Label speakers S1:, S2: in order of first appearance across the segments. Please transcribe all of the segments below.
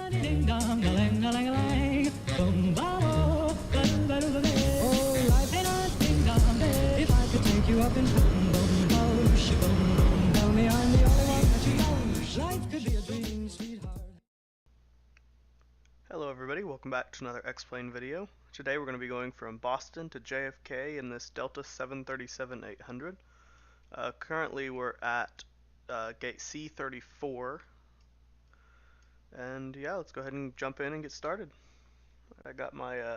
S1: Hello everybody, welcome back to another X-Plane video. Today we're going to be going from Boston to JFK in this Delta 737-800. Currently we're at gate C34, and yeah, let's go ahead and jump in and get started. I got my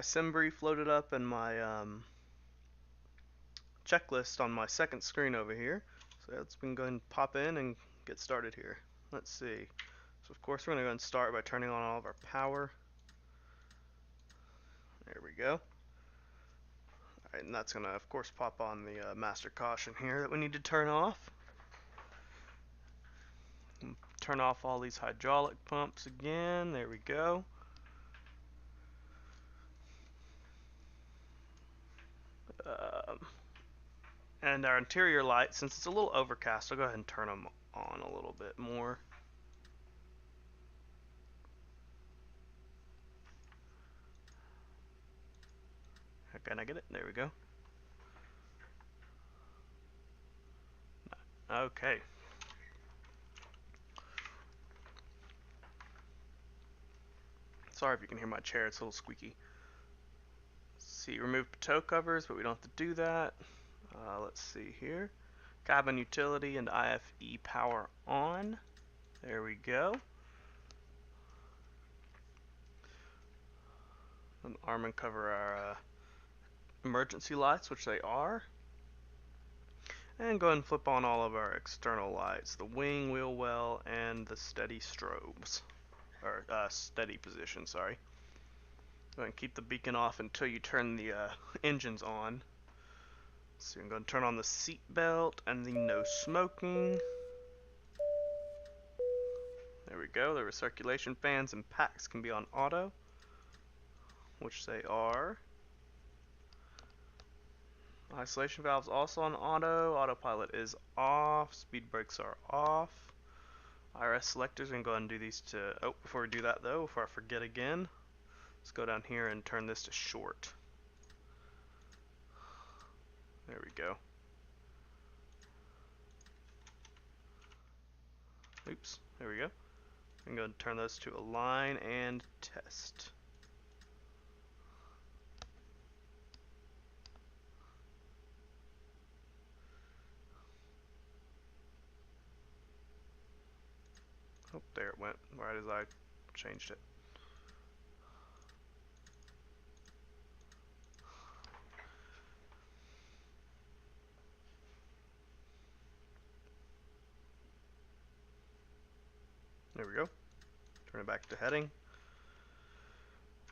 S1: sim brief loaded up and my checklist on my second screen over here. So let's go ahead and pop in and get started here. Let's see. So of course we're going to go and start by turning on all of our power. There we go. Alright, and that's going to of course pop on the master caution here that we need to turn off. Turn off all these hydraulic pumps again. There we go. And our interior lights, since it's a little overcast, I'll go ahead and turn them on a little bit more. Can I get it? There we go. Okay. Sorry if you can hear my chair, it's a little squeaky. Let's see, remove toe covers, but we don't have to do that. Let's see here. Cabin utility and IFE power on. There we go. And arm and cover our emergency lights, which they are. And go ahead and flip on all of our external lights, the wing, wheel well, and the steady strobes. Or steady position, sorry. Go ahead and keep the beacon off until you turn the engines on. So I'm going to turn on the seat belt and the no smoking. There we go. The recirculation fans and packs can be on auto, which they are. Isolation valves also on auto. Autopilot is off. Speed brakes are off. IRS selectors, we can go ahead and do these to... Oh, before we do that though, before I forget again, let's go down here and turn this to short. There we go. Oops, there we go. I'm going to turn those to align and test. Oh, there it went, right as I changed it. There we go. Turn it back to heading.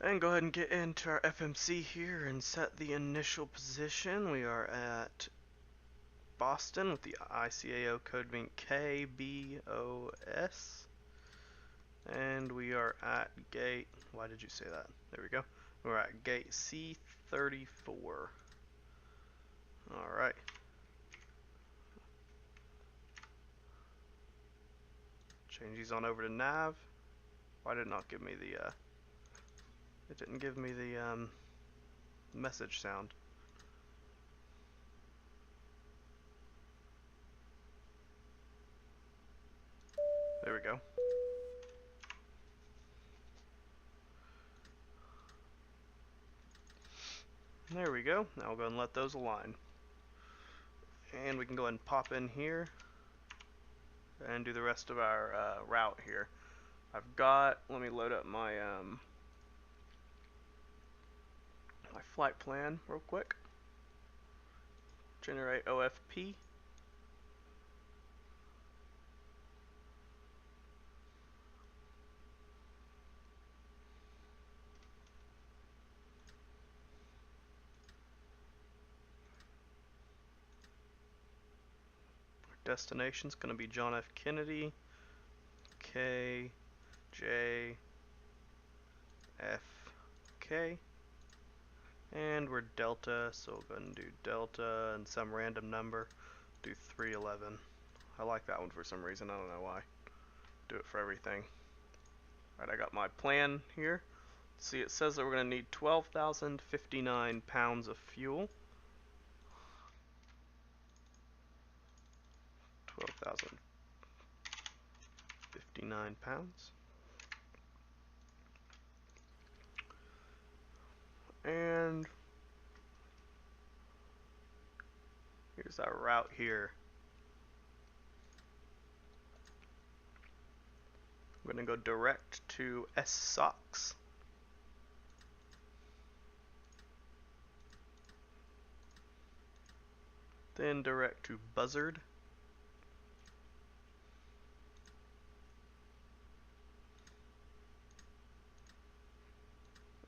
S1: And go ahead and get into our FMC here and set the initial position. We are at Boston with the ICAO code being KBOS. And we are at gate, why did you say that? There we go. We're at gate C34. Alright. Change these on over to nav. Why did it not give me the, it didn't give me the message sound. There we go. There we go. Now we'll go and let those align. And we can go ahead and pop in here and do the rest of our route here. I've got, let me load up my my flight plan real quick. Generate OFP. Destination's going to be John F. Kennedy, KJFK, and we're Delta, so we'll go ahead and do Delta and some random number, do 311. I like that one for some reason, I don't know why. do it for everything. Alright, I got my plan here. See, it says that we're going to need 12,059 pounds of fuel. 12,059 pounds. And here's our route here. I'm going to go direct to SOX. Then direct to Buzzard.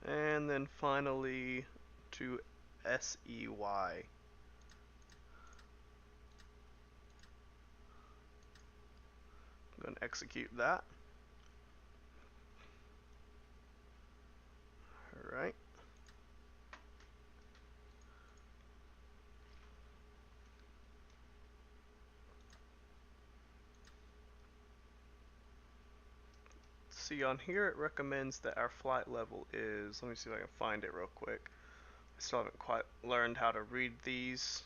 S1: And then finally to SEY. I'm going to execute that. Alright. See, on here it recommends that our flight level is, let me see if I can find it real quick. I still haven't quite learned how to read these.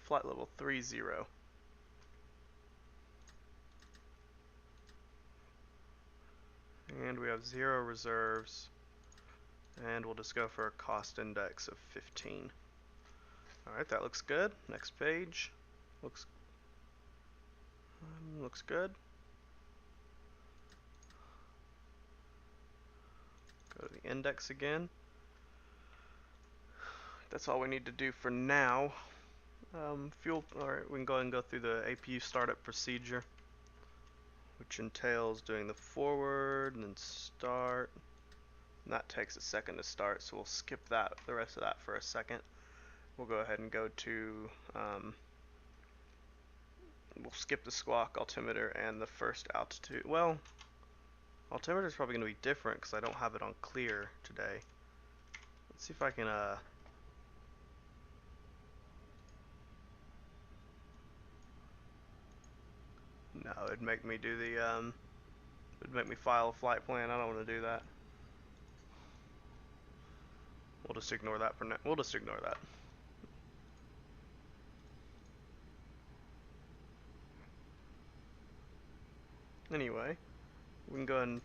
S1: Flight level 30. And we have 0 reserves. And we'll just go for a cost index of 15. Alright, that looks good. Next page. Looks good. Go to the index again. That's all we need to do for now. Fuel. Alright, we can go ahead and go through the APU startup procedure, which entails doing the forward and then start. And that takes a second to start, so we'll skip that, the rest of that for a second. We'll go ahead and go to, we'll skip the squawk, altimeter, and the first altitude. Well, altimeter is probably going to be different because I don't have it on clear today. Let's see if I can, no, it'd make me do the, it'd make me file a flight plan. I don't want to do that. We'll just ignore that for now. We'll just ignore that. Anyway, we can go ahead and,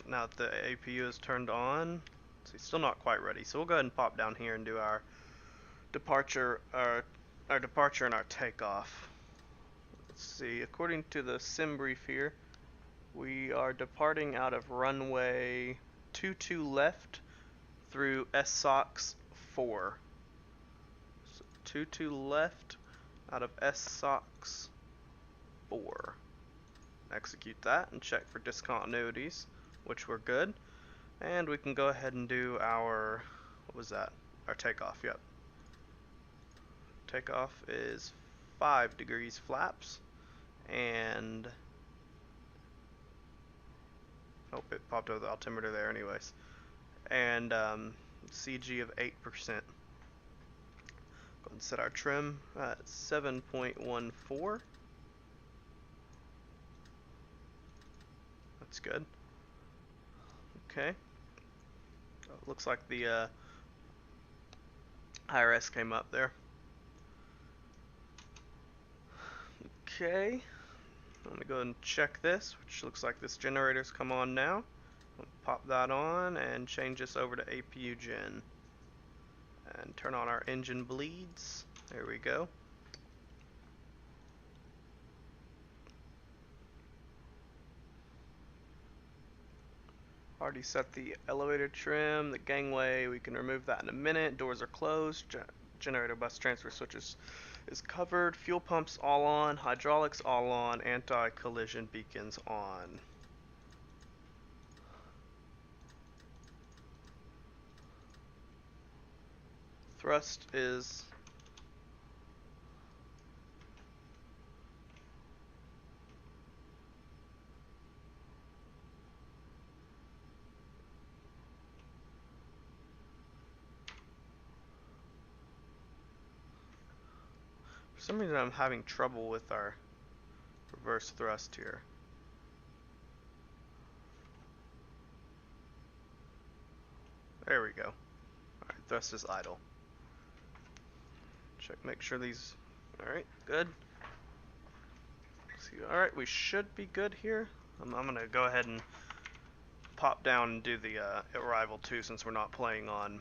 S1: now that the APU is turned on, see, still not quite ready. So we'll go ahead and pop down here and do our departure, our departure and our takeoff. Let's see, according to the sim brief here, we are departing out of runway 22 left through SOX 4. So 22 left out of SOX 4. Execute that and check for discontinuities, which were good. And we can go ahead and do our, what was that? Our takeoff, yep. Takeoff is 5 degrees flaps, and oh, it popped over the altimeter there anyways. And CG of 8%. Go ahead and set our trim at 7.14. That's good. Okay. Oh, looks like the IRS came up there. Okay. I'm going to go ahead and check this, which looks like this generator's come on now. I'll pop that on and change this over to APU gen. And turn on our engine bleeds. There we go. Already set the elevator trim, the gangway, we can remove that in a minute. Doors are closed, generator bus transfer switches is covered, fuel pumps all on, hydraulics all on, anti-collision beacons on. Thrust is some reason I'm having trouble with our reverse thrust here. There we go. Alright, thrust is idle. Check, make sure these... Alright, good. Alright, we should be good here. I'm gonna go ahead and pop down and do the arrival too, since we're not playing on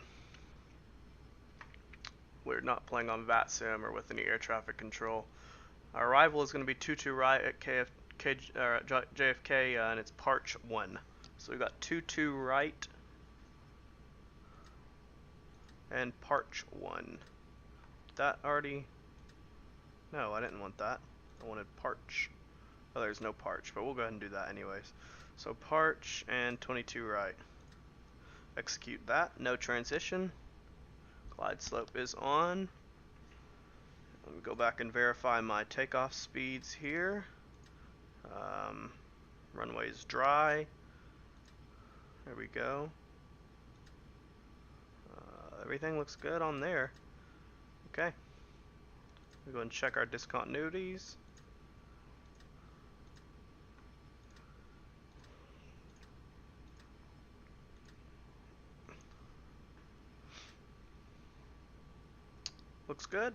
S1: VATSIM or with any air traffic control. Our arrival is going to be 22 right at JFK, and it's Parch 1. So we got 22 right and Parch 1. That already... No, I didn't want that. I wanted Parch. Oh, there's no Parch, but we'll go ahead and do that anyways. So Parch and 22 right. Execute that. No transition. Glide slope is on. Let me go back and verify my takeoff speeds here. Runway is dry. There we go. Everything looks good on there. Okay. We go and check our discontinuities. Looks good.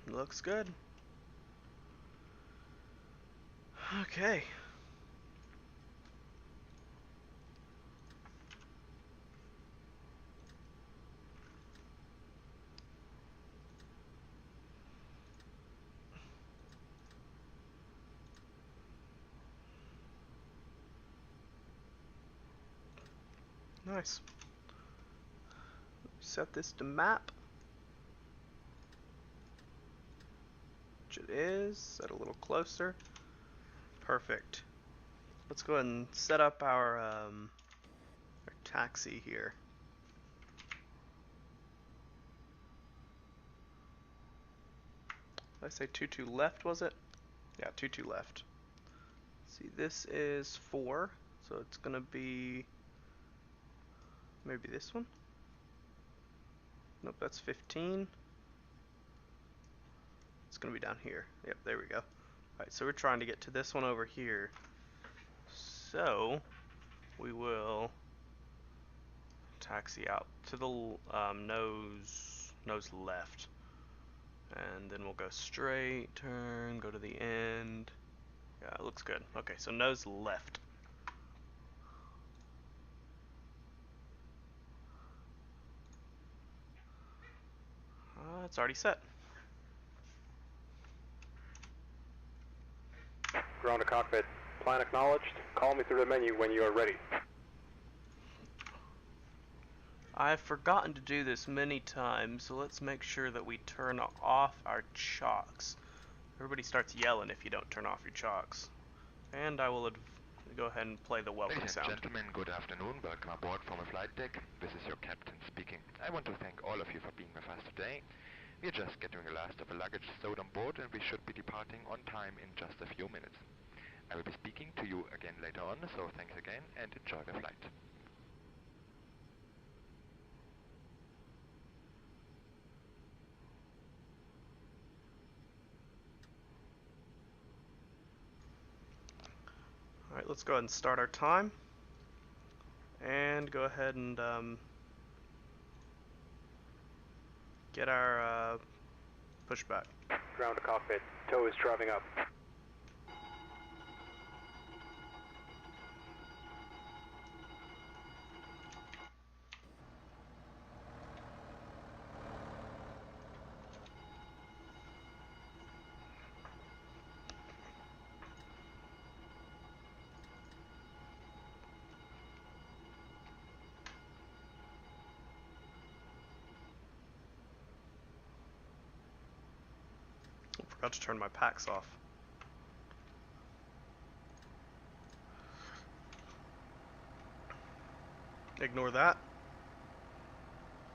S1: Looks good. Okay. Nice. Set this to map. Which it is. Set a little closer. Perfect. Let's go ahead and set up our taxi here. Did I say 22 left, was it? Yeah, 22 left. See, this is 4, so it's gonna be maybe this one? Nope, that's 15. It's gonna be down here. Yep, there we go. Alright, so we're trying to get to this one over here. So, we will taxi out to the nose left. And then we'll go straight, turn, go to the end. Yeah, it looks good. Okay, so nose left. It's already set.
S2: Ground to cockpit. Plan acknowledged. Call me through the menu when you are ready.
S1: I've forgotten to do this many times, so let's make sure that we turn off our chocks. Everybody starts yelling if you don't turn off your chocks. And I will go ahead and play the welcome sound.
S3: Ladies and gentlemen, good afternoon. Welcome aboard from a flight deck. This is your captain speaking. I want to thank all of you for being with us today. We're just getting the last of the luggage stowed on board, and we should be departing on time in just a few minutes. I will be speaking to you again later on, so thanks again and enjoy the flight.
S1: Alright, let's go ahead and start our time. And go ahead and get our pushback.
S2: Ground to cockpit. Tow is driving up.
S1: Forgot to turn my packs off. Ignore that.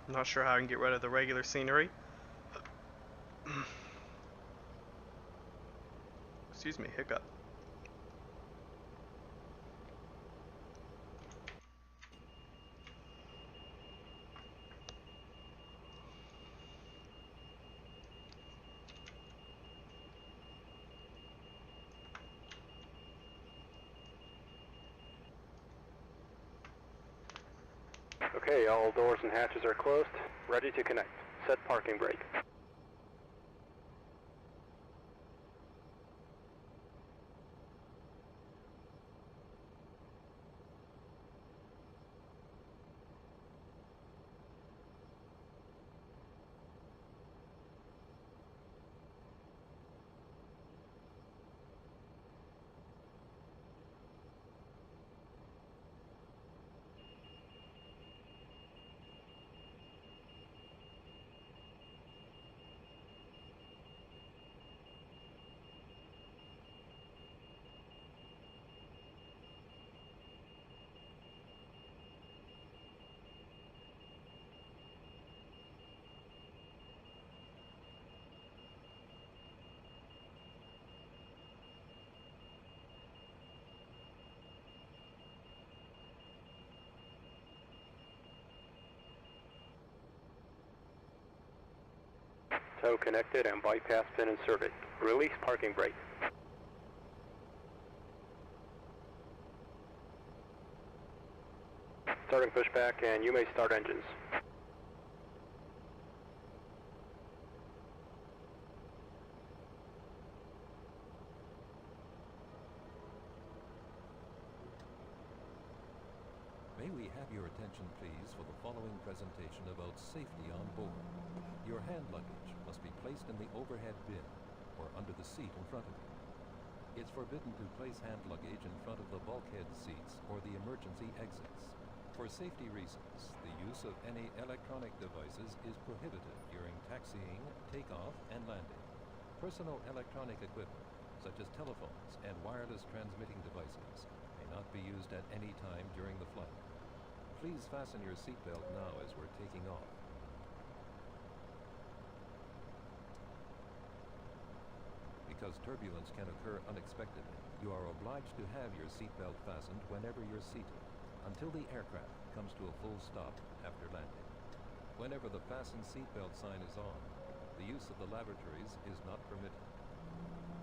S1: I'm not sure how I can get rid of the regular scenery. Excuse me, hiccup.
S2: Okay, all doors and hatches are closed. Ready to connect. Set parking brake. Tow connected and bypass pin inserted. Release parking brake. Starting pushback and you may start engines.
S4: May we have your attention, please, for the following presentation about safety on board. Your hand luggage must be placed in the overhead bin or under the seat in front of you. It's forbidden to place hand luggage in front of the bulkhead seats or the emergency exits. For safety reasons, the use of any electronic devices is prohibited during taxiing, takeoff, and landing. Personal electronic equipment, such as telephones and wireless transmitting devices, may not be used at any time during the flight. Please fasten your seatbelt now as we're taking off. Because turbulence can occur unexpectedly, you are obliged to have your seatbelt fastened whenever you're seated, until the aircraft comes to a full stop after landing. Whenever the fasten seatbelt sign is on, the use of the lavatories is not permitted.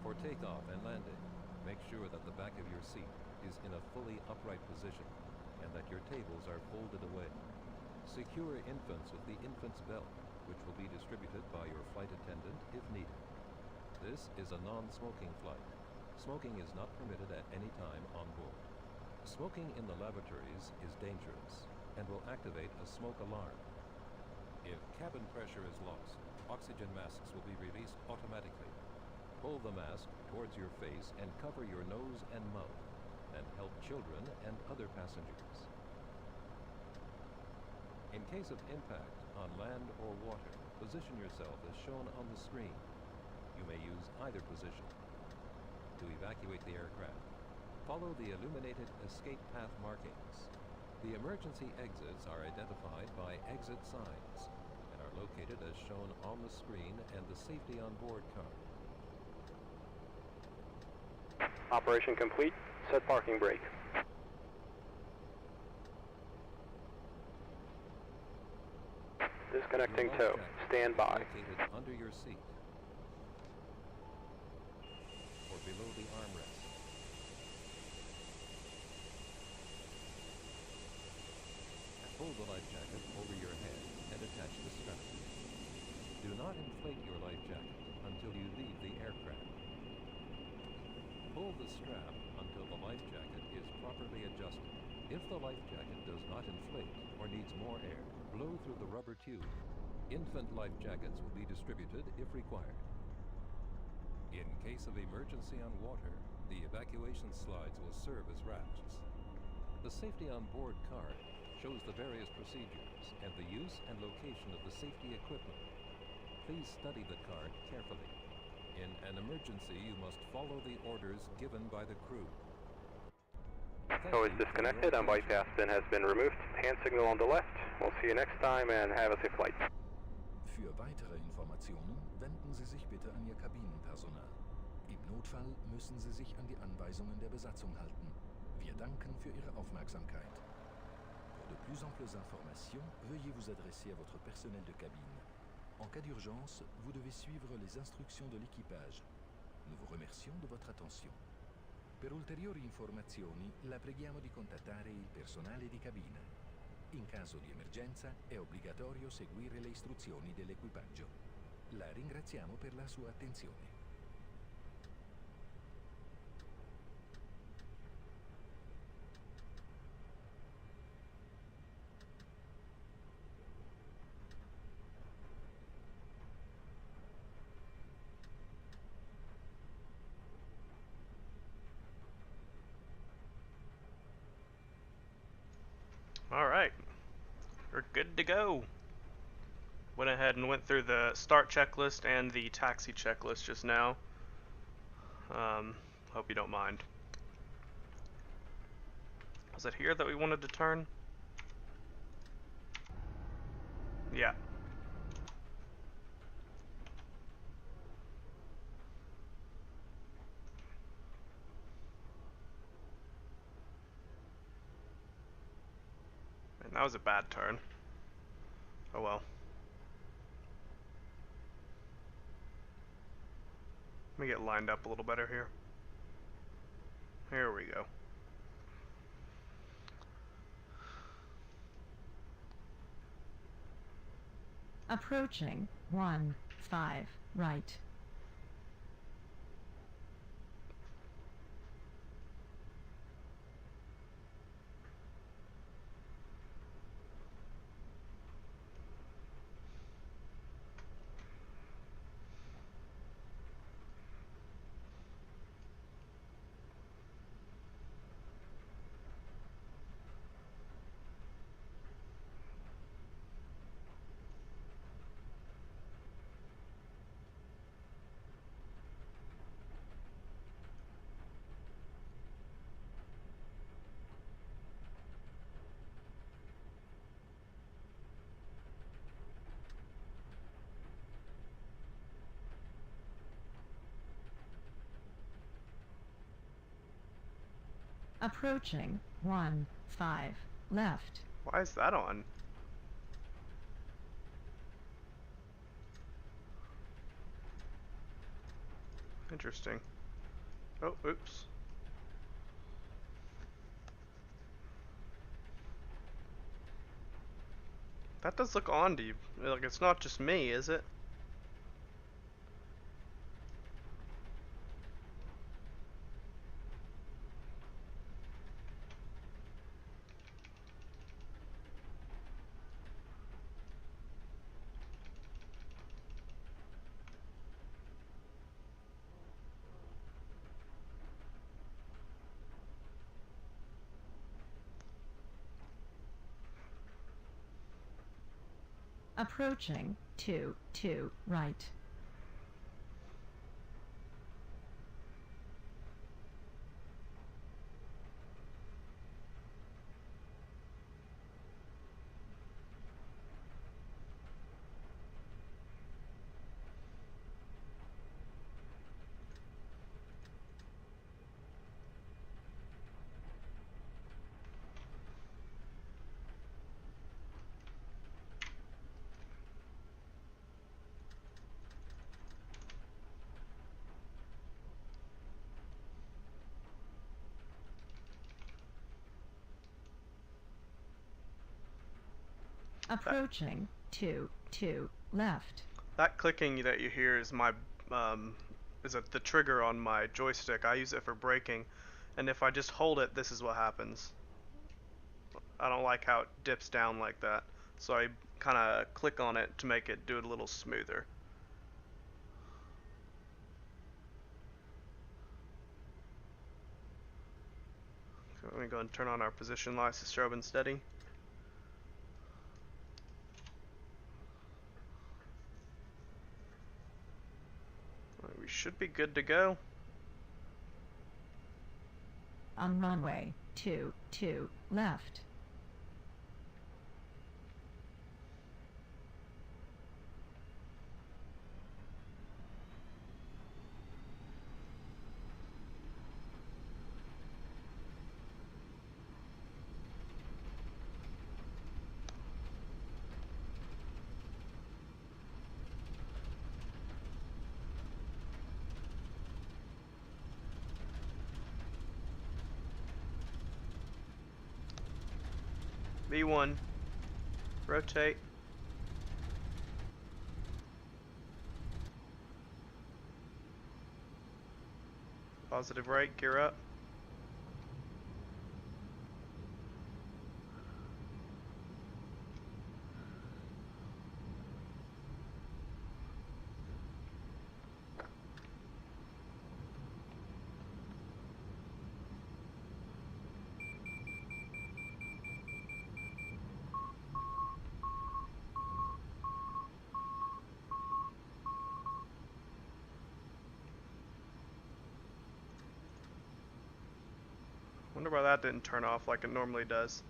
S4: For takeoff and landing, make sure that the back of your seat is in a fully upright position and that your tables are folded away. Secure infants with the infant's belt, which will be distributed by your flight attendant if needed. This is a non-smoking flight. Smoking is not permitted at any time on board. Smoking in the lavatories is dangerous and will activate a smoke alarm. If cabin pressure is lost, oxygen masks will be released automatically. Pull the mask towards your face and cover your nose and mouth, and help children and other passengers. In case of impact on land or water, position yourself as shown on the screen. You may use either position. To evacuate the aircraft, follow the illuminated escape path markings. The emergency exits are identified by exit signs and are located as shown on the screen and the safety on board card.
S2: Operation complete. Set parking brake. Disconnecting tow. Stand by.
S4: Located under your seat or below the armrest. Pull the life jacket over your head and attach the strap. Do not inflate your life jacket until you leave the aircraft. Pull the strap until the life jacket is properly adjusted. If the life jacket does not inflate or needs more air, blow through the rubber tube. Infant life jackets will be distributed if required. In case of emergency on water, the evacuation slides will serve as rafts. The Safety on Board card shows the various procedures and the use and location of the safety equipment. Please study the card carefully. In an emergency, you must follow the orders given by the crew.
S2: Tow is disconnected and bypass pin has been removed. Hand signal on the left. We'll see you next time and have a safe flight.
S5: Für weitere Informationen wenden Sie sich bitte an Ihr Kabinenpersonal. Im Notfall müssen Sie sich an die Anweisungen der Besatzung halten. Wir danken für Ihre Aufmerksamkeit. Pour de plus amples informations, veuillez vous adresser à votre personnel de cabine. En cas d'urgence, vous devez suivre les instructions de l'équipage. Nous vous remercions de votre attention. Per ulteriori informazioni, la preghiamo di contattare il personale di cabina. In caso di emergenza è obbligatorio seguire le istruzioni dell'equipaggio. La ringraziamo per la sua attenzione.
S1: Alright, we're good to go. Went ahead and went through the start checklist and the taxi checklist just now. Hope you don't mind. Was it here that we wanted to turn? Yeah. And that was a bad turn. Oh well. Let me get lined up a little better here. Here we go.
S6: Approaching 1-5 right. Approaching 1-5 left.
S1: Why is that on? Interesting. Oh, oops. That does look on to you. Like, it's not just me, is it?
S6: Approaching 2-2 right. Approaching 2-2 left.
S1: That clicking that you hear is my the trigger on my joystick. I use it for braking, and if I just hold it, this is what happens. I don't like how it dips down like that, so I kind of click on it to make it do it a little smoother. So let me go and turn on our position lights to strobe and steady. We should be good to go.
S6: On runway 22 left.
S1: V1. Rotate. Positive right, gear up. Wonder why that didn't turn off like it normally does.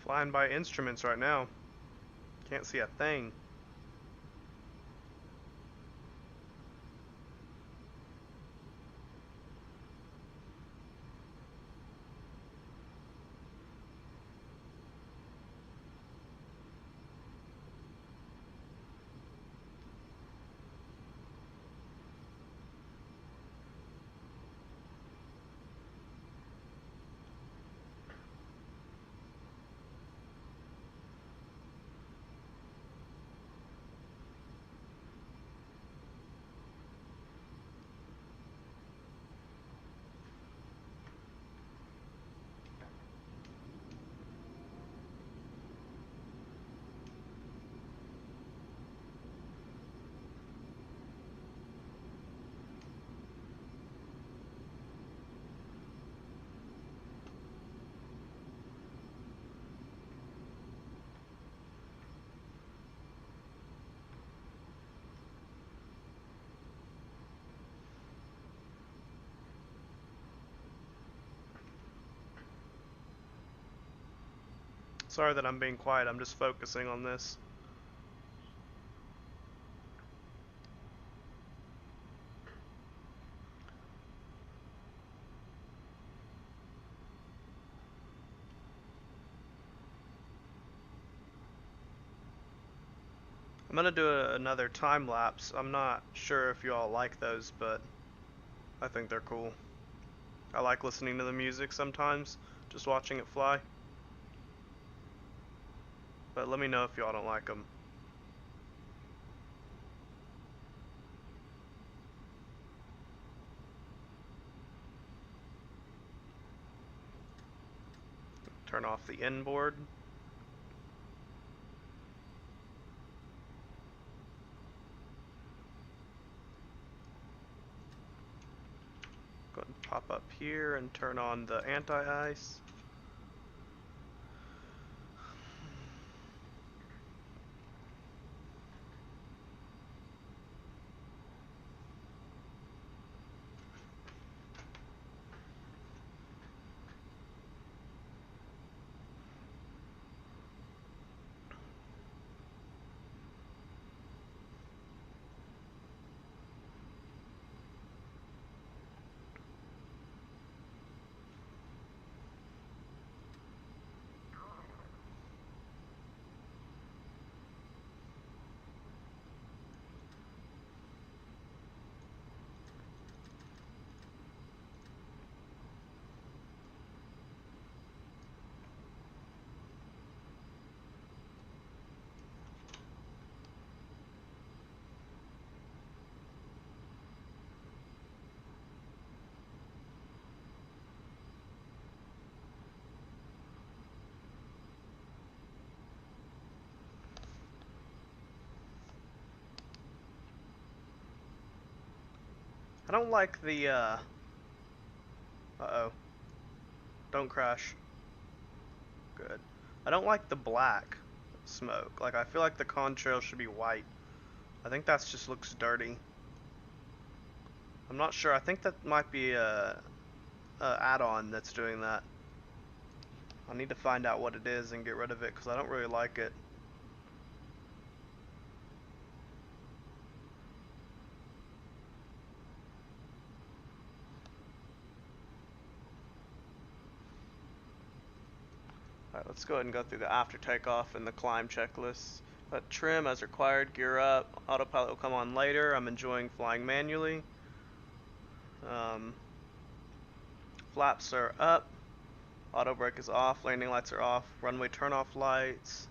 S1: Flying by instruments right now. Can't see a thing. Sorry that I'm being quiet, I'm just focusing on this. I'm gonna do another time lapse. I'm not sure if you all like those, but I think they're cool. I like listening to the music sometimes, just watching it fly. But let me know if y'all don't like them. Turn off the inboard. Go ahead and pop up here and turn on the anti-ice. I don't like the, uh-oh. Don't crash. Good. I don't like the black smoke. Like, I feel like the contrail should be white. I think that just looks dirty. I'm not sure. I think that might be a add-on that's doing that. I need to find out what it is and get rid of it because I don't really like it. Alright, let's go ahead and go through the after takeoff and the climb checklist. Trim as required, gear up. Autopilot will come on later. I'm enjoying flying manually. Flaps are up. Auto brake is off. Landing lights are off. Runway turn-off lights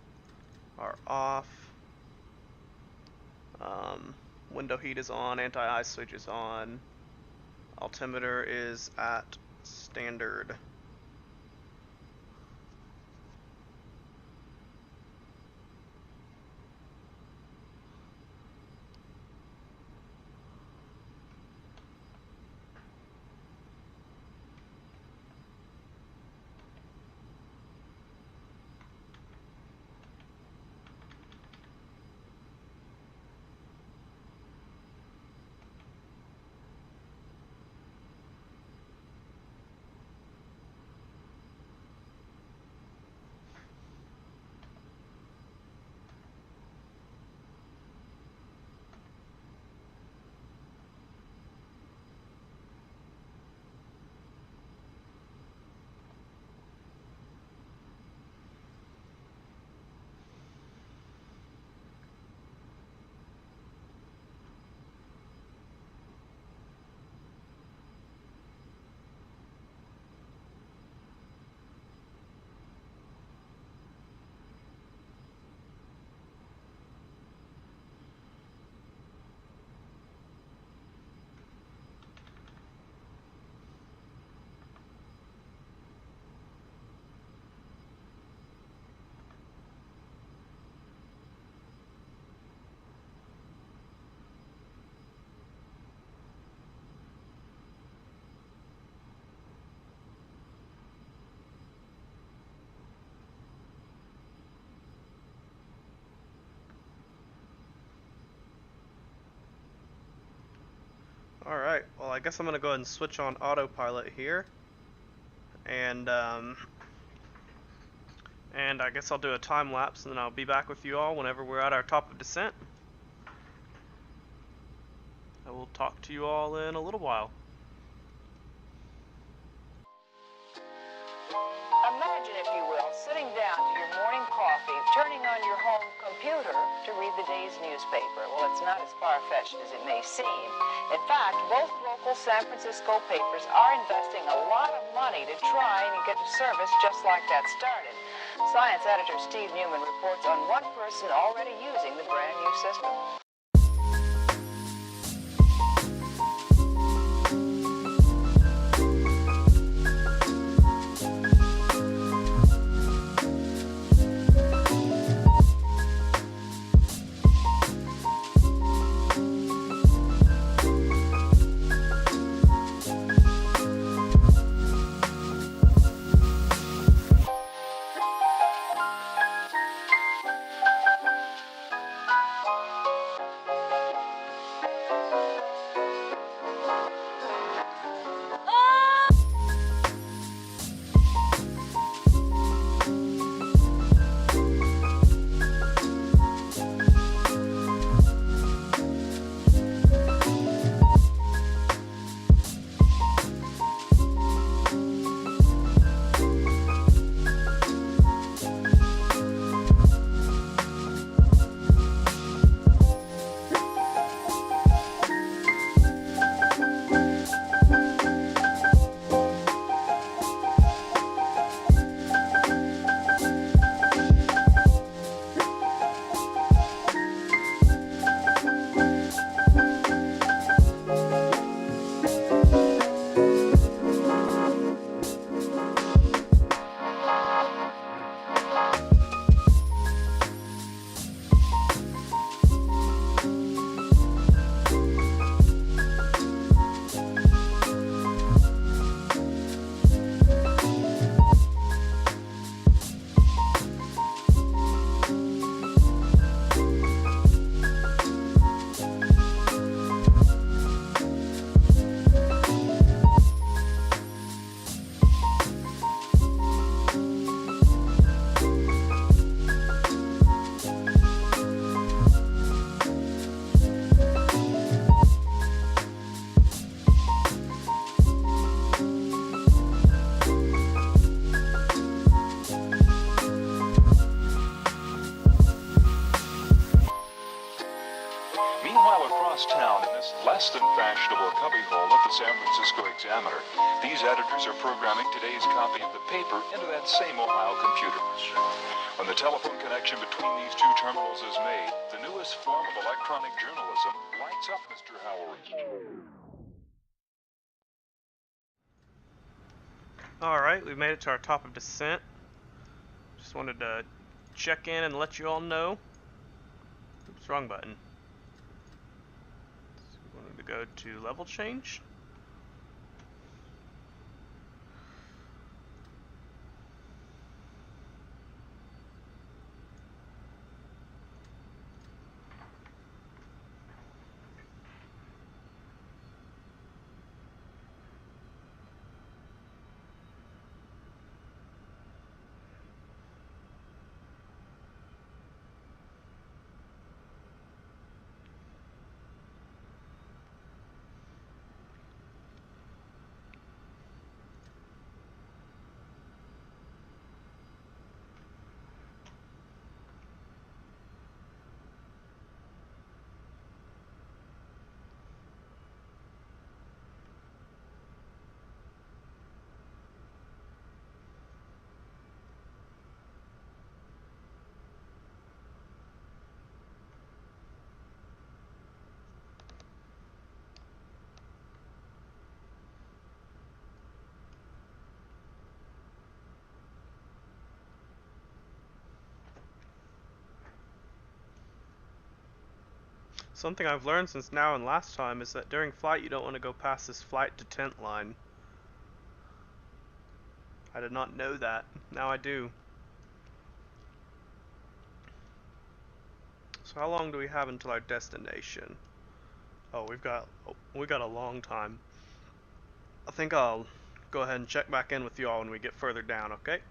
S1: are off. Window heat is on. Anti-ice switch is on. Altimeter is at standard. Alright, well I guess I'm going to go ahead and switch on autopilot here. And I guess I'll do a time lapse and then I'll be back with you all whenever we're at our top of descent. I will talk to you all in a little while.
S7: Imagine, if you will, sitting down to your morning coffee, turning on your home computer to read the day's newspaper. Well, it's not as far-fetched as it may seem. In fact, both local San Francisco papers are investing a lot of money to try and get a service just like that started. Science editor Steve Newman reports on one person already using the brand new system.
S8: fashionable cubbyhole of the San Francisco Examiner. These editors are programming today's copy of the paper into that same Ohio computer. When the telephone connection between these two terminals is made, the newest form of electronic journalism lights up Mr. Howard.
S1: Alright, we've made it to our top of descent. Just wanted to check in and let you all know. Oops, wrong button. So we wanted to go to level change. Something I've learned since now and last time is that during flight you don't want to go past this flight to tent line. I did not know that. Now I do. So how long do we have until our destination? Oh, we got a long time. I think I'll go ahead and check back in with you all when we get further down, okay?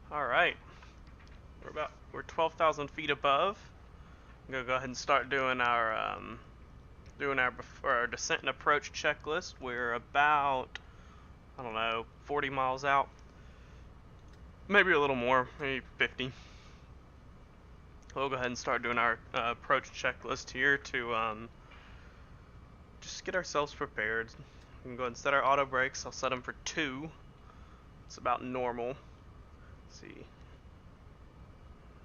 S1: Alright. We're 12,000 feet above. I'm gonna go ahead and start doing our our descent and approach checklist. We're about, I don't know, 40 miles out. Maybe a little more, maybe 50. we'll go ahead and start doing our approach checklist here to just get ourselves prepared. We can go ahead and set our auto brakes. I'll set them for 2. It's about normal. Let's see.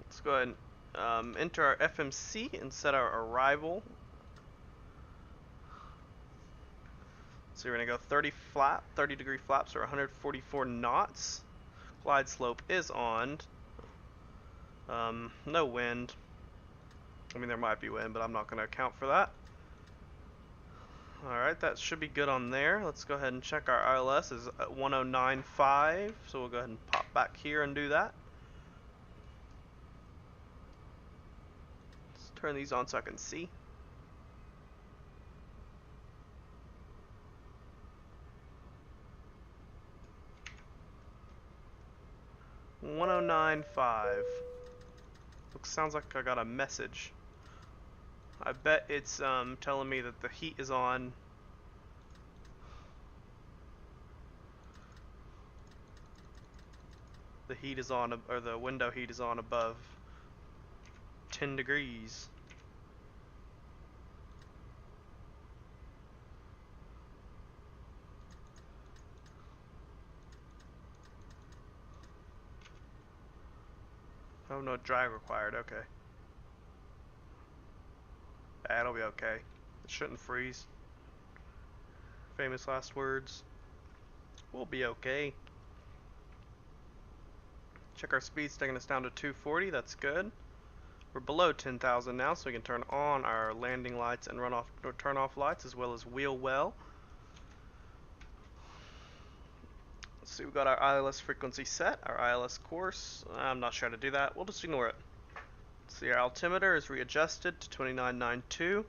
S1: Let's go ahead and enter our FMC and set our arrival. So we're going to go 30 degree flaps or 144 knots. Glide slope is on. No wind. I mean, there might be wind, but I'm not going to account for that. Alright, that should be good on there. Let's go ahead and check our ILS is at 1095. So we'll go ahead and pop back here and do that. Let's turn these on so I can see. "1095." Sounds like I got a message. I bet it's telling me that the heat is on. The heat is on, or the window heat is on above 10 degrees. Oh, no drag required, okay. That'll be okay. It shouldn't freeze. Famous last words. We'll be okay. Check our speeds, taking us down to 240, that's good. We're below 10,000 now, so we can turn on our landing lights and turn off lights, as well as wheel well. Let's see, we got our ILS frequency set, our ILS course. I'm not sure how to do that. We'll just ignore it. Let's see, our altimeter is readjusted to 2992.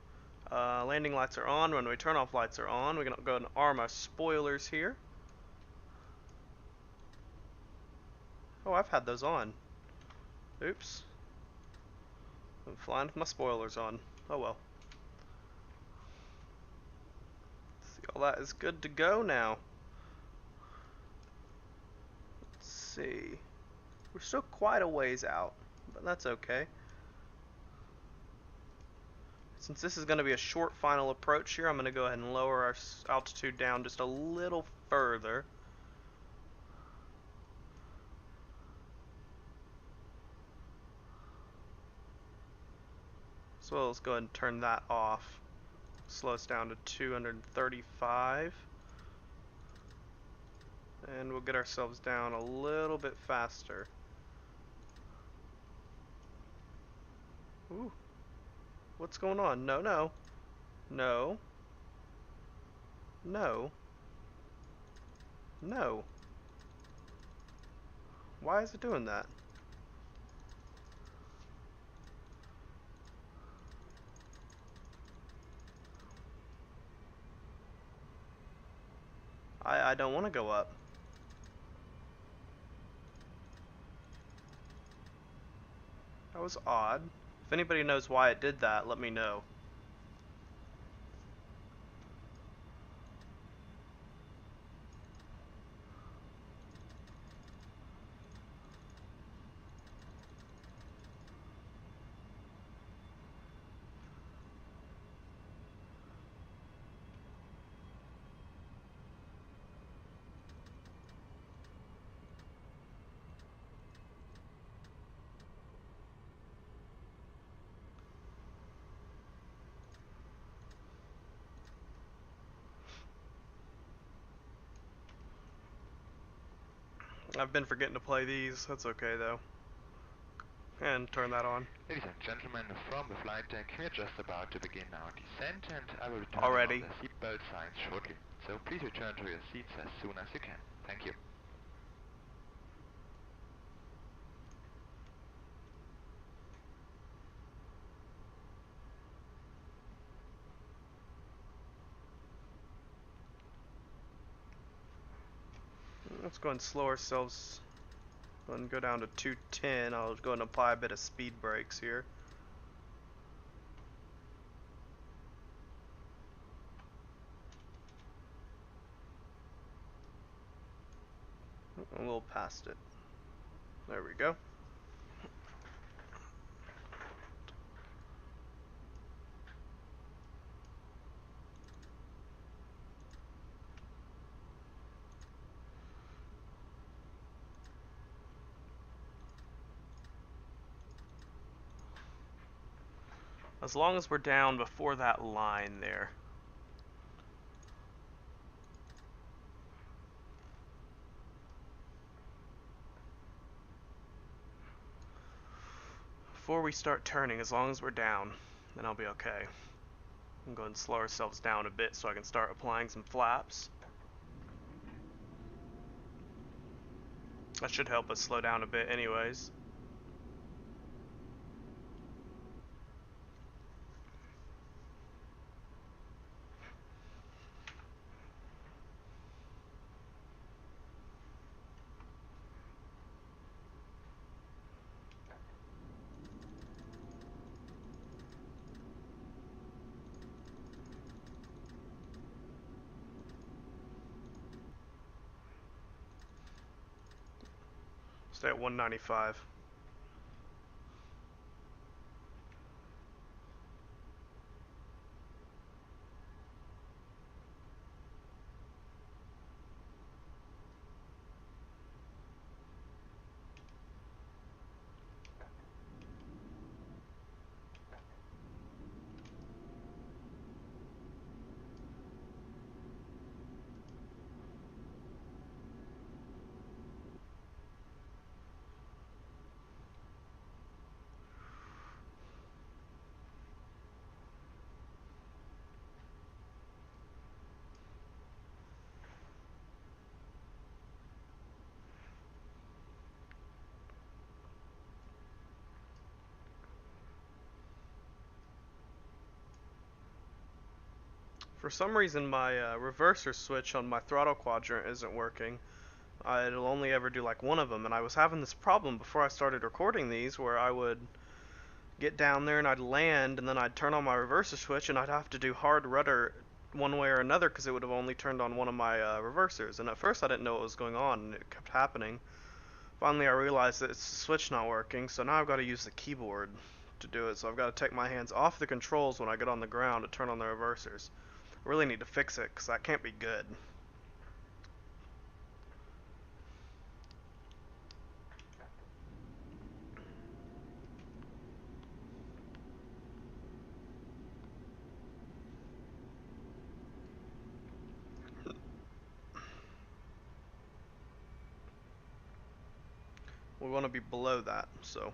S1: Landing lights are on. Runway turn-off lights are on. We're going to go and arm our spoilers here. Oh, I've had those on. Oops. I'm flying with my spoilers on. Oh well. See, all that is good to go now. Let's see. We're still quite a ways out, but that's okay. Since this is going to be a short final approach here, I'm going to go ahead and lower our altitude down just a little further. So let's go ahead and turn that off. Slow us down to 235. And we'll get ourselves down a little bit faster. Ooh. What's going on? No, no. No. No. No. Why is it doing that? I don't want to go up. That was odd. If anybody knows why it did that, let me know. I've been forgetting to play these. That's okay though. And turn that on.
S3: Ladies and gentlemen, from the flight deck, we're just about to begin our descent, and I will return
S1: Already.
S3: the seatbelt signs shortly. So please return to your seats as soon as you can. Thank you.
S1: Let's go and slow ourselves. Go and go down to 210. I'll go and apply a bit of speed brakes here. A little past it. There we go. As long as we're down before that line there. Before we start turning, as long as we're down, then I'll be okay. I'm going to slow ourselves down a bit so I can start applying some flaps. That should help us slow down a bit anyways. Stay at 195. For some reason my reverser switch on my throttle quadrant isn't working. It'll only ever do like one of them, and I was having this problem before I started recording these where I would get down there and I'd land and then I'd turn on my reverser switch and I'd have to do hard rudder one way or another because it would have only turned on one of my reversers. And at first I didn't know what was going on and it kept happening. Finally I realized that it's the switch not working, so now I've got to use the keyboard to do it. So I've got to take my hands off the controls when I get on the ground to turn on the reversers. I really need to fix it because that can't be good. We want to be below that, so.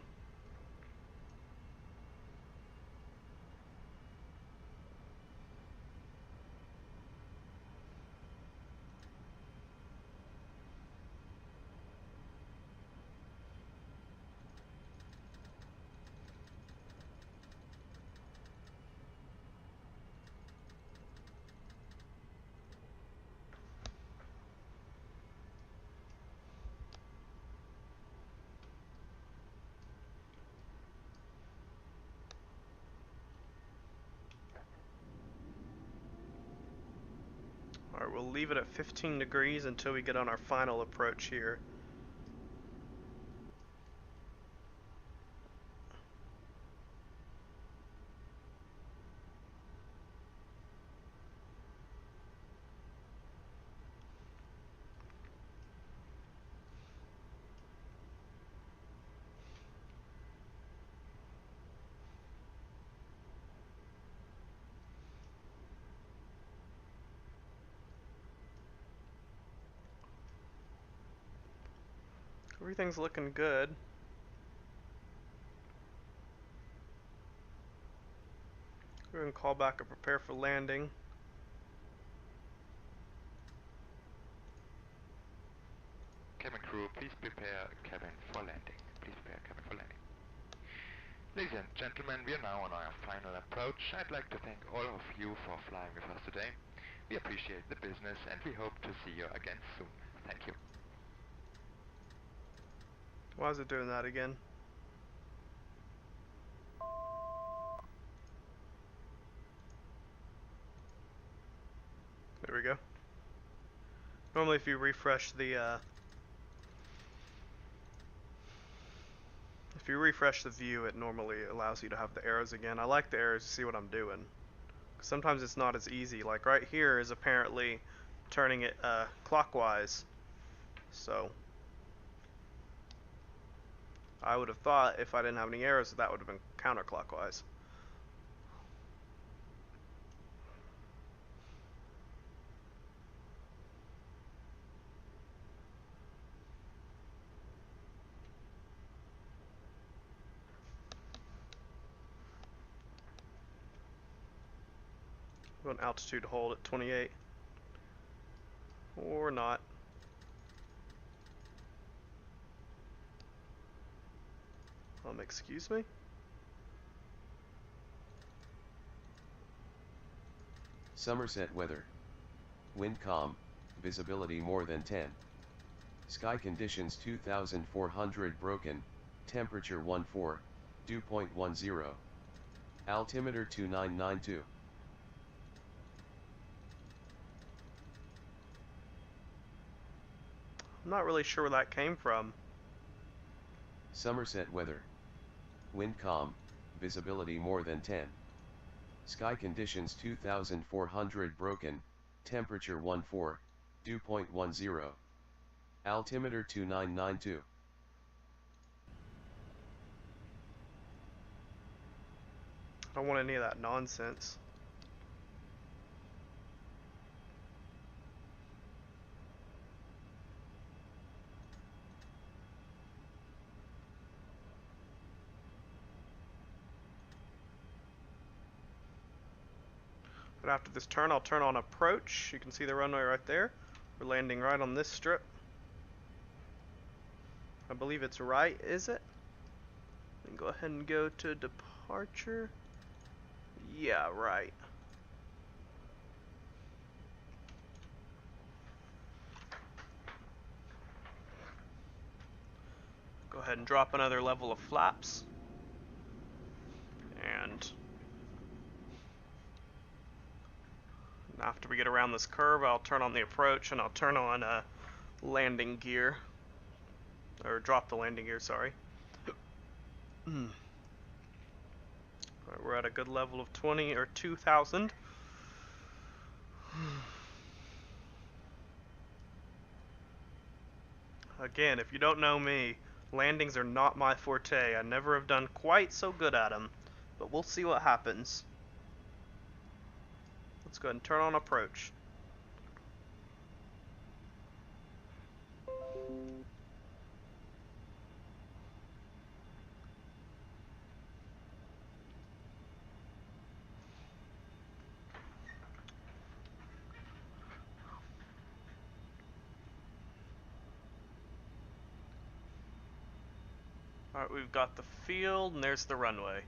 S1: Alright, we'll leave it at 15 degrees until we get on our final approach here. Everything's looking good. We're going to call back and prepare for landing.
S3: Cabin crew, please prepare cabin for landing. Please prepare cabin for landing. Ladies and gentlemen, we are now on our final approach. I'd like to thank all of you for flying with us today. We appreciate the business and we hope to see you again soon. Thank you.
S1: Why is it doing that again? There we go. Normally if you refresh the view, it normally allows you to have the arrows again. I like the arrows to see what I'm doing. Sometimes it's not as easy. Like right here is apparently turning it clockwise. So I would have thought if I didn't have any arrows that would have been counterclockwise. Go an altitude hold at 28. Or not. Excuse me?
S9: Somerset weather. Wind calm, visibility more than 10. Sky conditions 2400 broken, temperature 14, dew point 10. Altimeter 2992.
S1: I'm not really sure where that came from.
S9: Somerset weather. Wind calm, visibility more than 10. Sky conditions 2400 broken, temperature 14, dew point 10. Altimeter 2992.
S1: I don't want any of that nonsense. But after this turn, I'll turn on approach. You can see the runway right there. We're landing right on this strip. I believe it's right, is it? Then go ahead and go to departure. Yeah, right. Go ahead and drop another level of flaps. And after we get around this curve, I'll turn on the approach and I'll turn on landing gear. Or drop the landing gear, sorry. Alright, we're at a good level of 20 or 2,000. Again, if you don't know me, landings are not my forte. I never have done quite so good at them. But we'll see what happens. Let's go ahead and turn on approach. Alright, we've got the field, and there's the runway.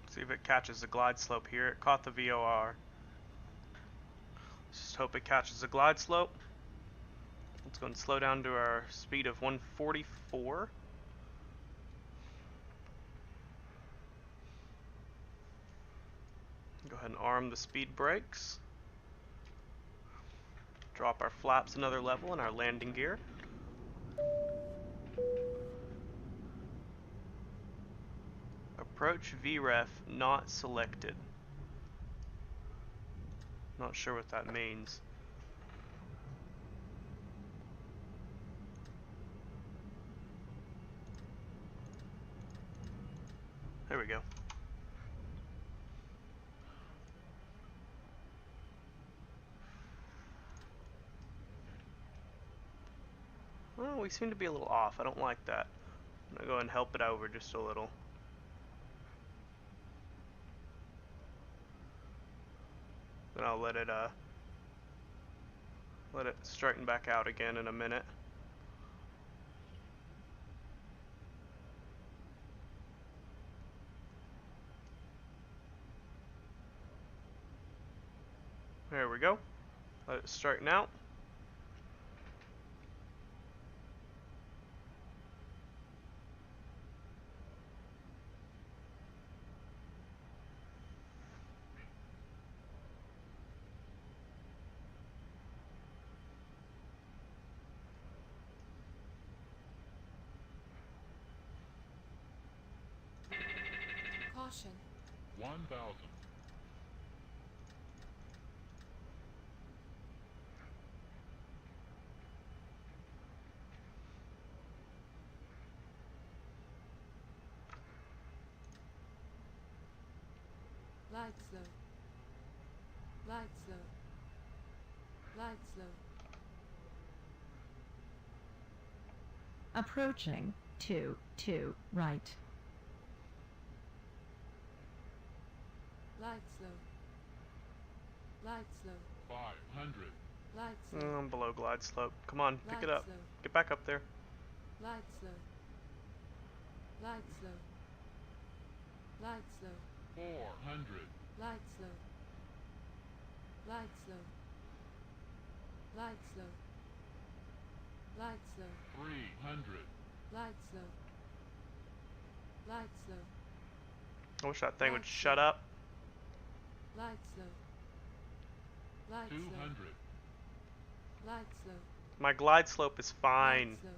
S1: See if it catches the glide slope here. It caught the VOR. Just hope it catches the glide slope. Let's go and slow down to our speed of 144. Go ahead and arm the speed brakes. Drop our flaps another level in our landing gear. Approach VREF not selected. Not sure what that means. There we go. Well, we seem to be a little off. I don't like that. I'm gonna go and help it over just a little. Then I'll let it straighten back out again in a minute. There we go. Let it straighten out.
S10: Caution.
S8: 1,000.
S10: Light slow. Light slow. Light slow.
S6: Approaching 2, 2, right.
S10: Light slow. Light slow.
S8: 500.
S10: Light slow.
S1: I'm below glide slope. Come on, pick it
S10: Light
S1: up.
S10: slow.
S1: Get back up there.
S10: Light slow. Light slow. Light slow.
S8: 400.
S10: Light slow. Light slow. Light slow. Light slow.
S8: 300.
S10: Light slow. Light slow.
S1: I wish that thing would
S10: Light
S1: shut
S10: slow.
S1: up.
S10: Light slow. Light slow.
S8: 200.
S10: Light slow.
S1: My glide slope is fine.
S10: Light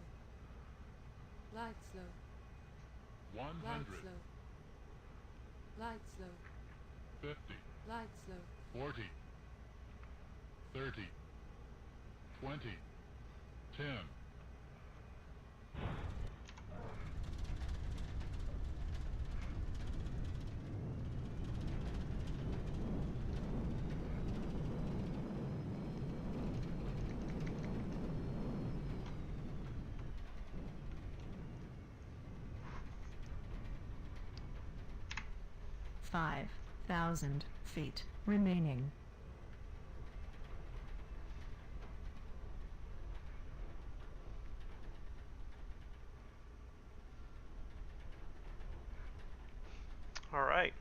S10: slow. Light slow.
S8: 100.
S10: Light slow. Light slow.
S8: 50.
S10: Light slow.
S8: 40. 30. 20. 10.
S6: Five 5,000 feet remaining.
S1: Alright.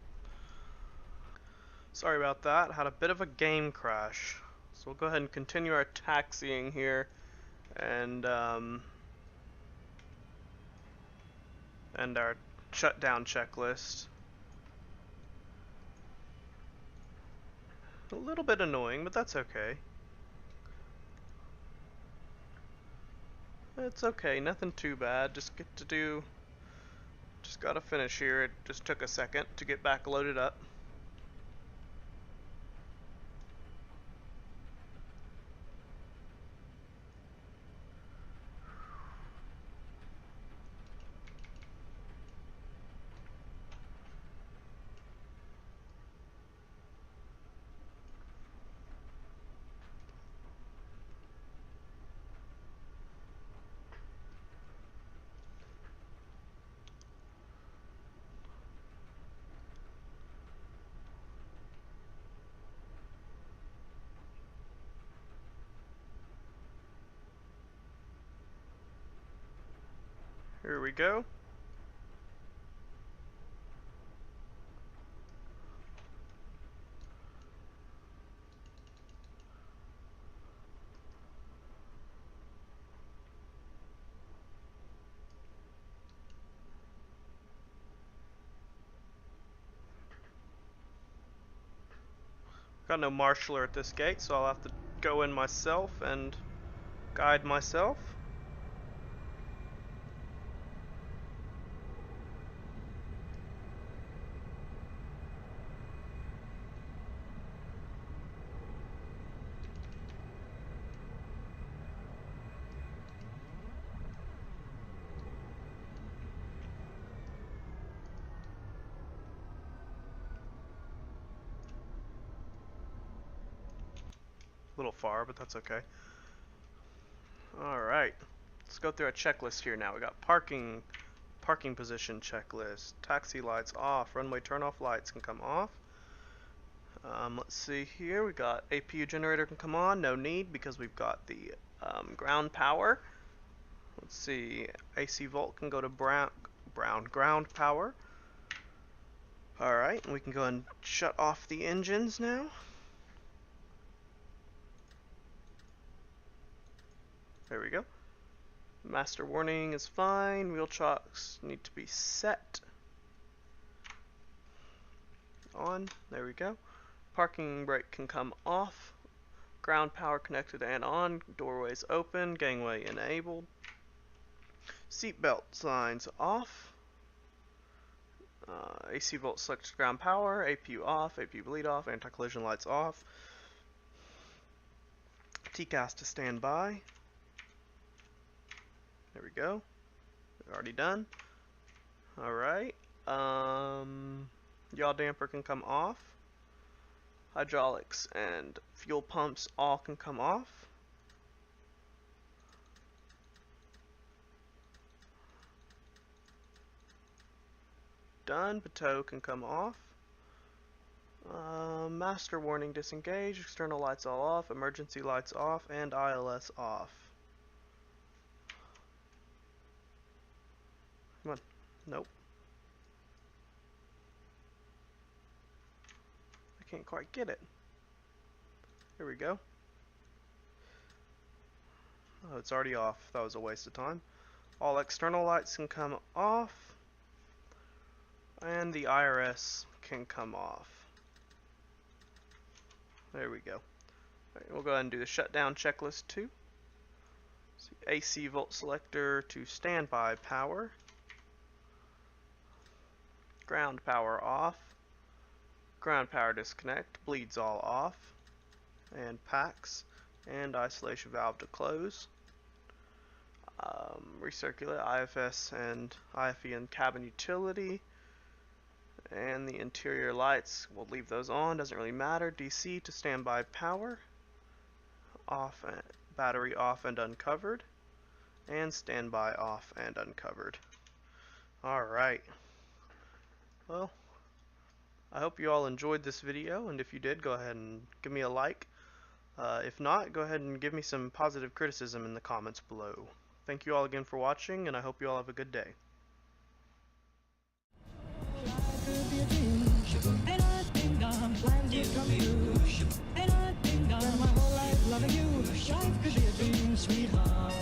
S1: Sorry about that. Had a bit of a game crash. So we'll go ahead and continue our taxiing here and our shutdown checklist. A little bit annoying, but that's okay. It's okay, nothing too bad. Just gotta finish here. It just took a second to get back loaded up. Here we go. Got no marshaller at this gate, so I'll have to go in myself and guide myself. A little far, but that's okay. Alright, let's go through a checklist here now. We got parking position checklist, taxi lights off, runway turn off lights can come off. Let's see here, we got APU generator can come on, no need because we've got the ground power. Let's see, AC volt can go to brown ground power. Alright, we can go and shut off the engines now. There we go. Master warning is fine. Wheel chocks need to be set. On. There we go. Parking brake can come off. Ground power connected and on. Doorways open. Gangway enabled. Seatbelt signs off. AC volt selected ground power. APU off. APU bleed off. Anti-collision lights off. TCAS to stand by. There we go. Already done. Alright. Yaw damper can come off. Hydraulics and fuel pumps all can come off. Done. Bateau can come off. Master warning disengaged. External lights all off. Emergency lights off. And ILS off. Come on. Nope. I can't quite get it. Here we go. Oh, it's already off. That was a waste of time. All external lights can come off. And the IRS can come off. There we go. Alright, we'll go ahead and do the shutdown checklist too. So AC volt selector to standby power. Ground power off. Ground power disconnect. Bleeds all off. And packs. And isolation valve to close. Recirculate IFS and IFE and cabin utility. And the interior lights, we'll leave those on, doesn't really matter. DC to standby power. Off, battery off and uncovered. And standby off and uncovered. Alright. Well, I hope you all enjoyed this video, and if you did, go ahead and give me a like. If not, go ahead and give me some positive criticism in the comments below. Thank you all again for watching, and I hope you all have a good day.
S11: And I think I'm plans will come true. And I think I'm my whole life loving you. Life could be a dream, sweetheart.